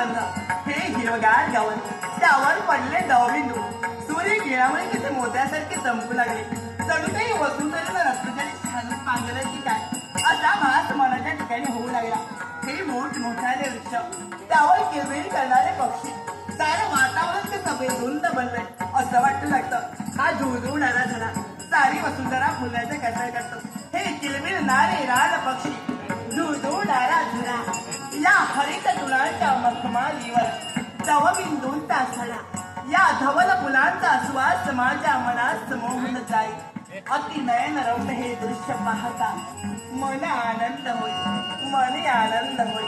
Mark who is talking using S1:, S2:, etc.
S1: सुगंध हे हिरवगार गवत त्यावर पडले दवबिंदू सूर्य किरणामुळे किती मोत्यासारखे चमकू लागले जणू काही वसुंधरेला रक्तजली छानच पांघरायची काय असा भास मनाच्या ठिकाणी होऊ लागला हे मोठमोठाले वृक्ष त्यावर किरबिरी करणारे पक्षी सारं वातावरण ते सफेद बनलंय असं वाटू लागतं हा झुळझुळणारा झाला सारी वसुंधरा फुलण्याचे कसर करतो हे किलबिलणारे रान पक्षी झुळझुळणारा झुळा या हरित तुळांच्या मखमालीवर दवबिंदूंचा सडा या धवल फुलांचा श्वास माझ्या मनात मोहून जाईल अति नयन रम्य हे दृश्य पाहता मन आनंद होईल